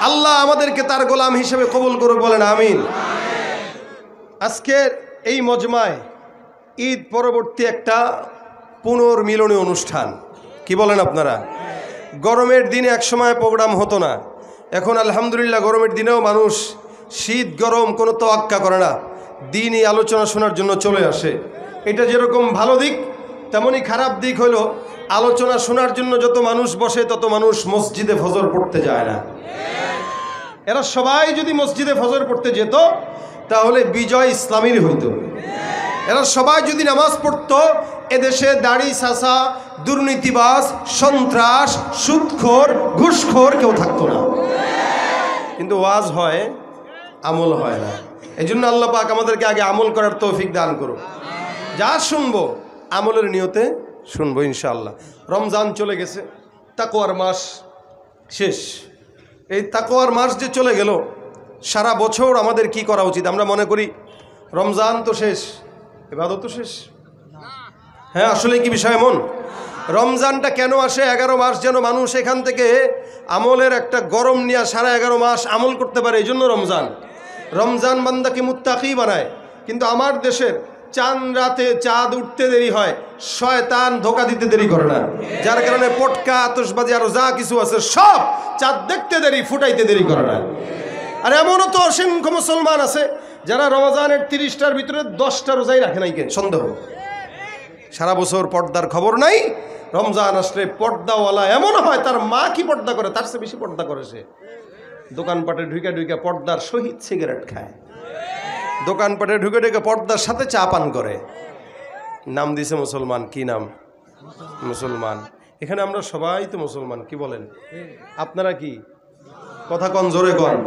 আল্লাহ আমাদেরকে তার গোলাম হিসেবে কবুল করুক, বলেন আমিন। আজকের এই মজমায় ঈদ পরবর্তী একটা পুনর্মিলনী অনুষ্ঠান, কি বলেন আপনারা? গরমের দিনে একসময় প্রোগ্রাম হতো না, এখন আলহামদুলিল্লাহ গরমের দিনেও মানুষ শীত গরম কোনো তোয়াক্কা করে না, দিনই আলোচনা শোনার জন্য চলে আসে। এটা যেরকম ভালো দিক, তেমনই খারাপ দিক হলো আলোচনা শোনার জন্য যত মানুষ বসে তত মানুষ মসজিদে ফজর পড়তে যায় না। এরা সবাই যদি মসজিদে ফজর পড়তে যেত তাহলে বিজয় ইসলামীর হইত। এরা সবাই যদি নামাজ পড়তো এদেশে দাড়ি চাচা, দুর্নীতিবাজ, সন্ত্রাস, সুদখোর, ঘুষখোর কেউ থাকতো না। কিন্তু ওয়াজ হয়, আমল হয় না। এই জন্য আল্লাহ পাক আমাদেরকে আগে আমল করার তৌফিক দান করুন। যা শুনবো আমলের নিয়তে শুনবো ইনশাআল্লাহ। রমজান চলে গেছে, তাকওয়ার মাস শেষ। এই তাকওয়ার মাস যে চলে গেল, সারা বছর আমাদের কি করা উচিত? আমরা মনে করি রমজান তো শেষ, ইবাদত তো শেষ। হ্যাঁ, আসলে কি বিষয় এমন? রমজানটা কেন আসে? 11 মাস যেন মানুষ এখান থেকে আমলের একটা গরম নিয়ে সারা 11 মাস আমল করতে পারে, এই জন্য রমজান। রমজান বান্দাকে মুত্তাকি বানায়। কিন্তু আমার দেশের চাঁদ রাতে চাঁদ উঠতে দেরি হয়, শয়তান ধোকা দিতে দেরি করে না, যার কারণে পটকা, আতশবাজি আরো যা কিছু আছে সব চাঁদ দেখতে দেরি, ফুটাইতে দেরি করে না। আর এমনও তো অসংখ্য মুসলমান আছে যারা রমজানের 30টার ভিতরে 10টা রোজাই রাখে নাই, কে সন্দেহ? সারা বছর পর্দার খবর নাই, রমজান আসলে পর্দাওয়ালা এমন হয় তার মা কি পর্দা করে, তার চেয়ে বেশি পর্দা করে সে। দোকানপাটে ঢুকে ঢুকে পর্দার সহিত সিগারেট খায়, দোকানপাটে ঢুকে ঢুকে পর্দার সাথে চা পান করে। নাম দিছে মুসলমান। কি নাম? মুসলমান। এখানে আমরা সবাই তো মুসলমান, কি বলেন? আপনারা কি? কথা কন, জোরে কন।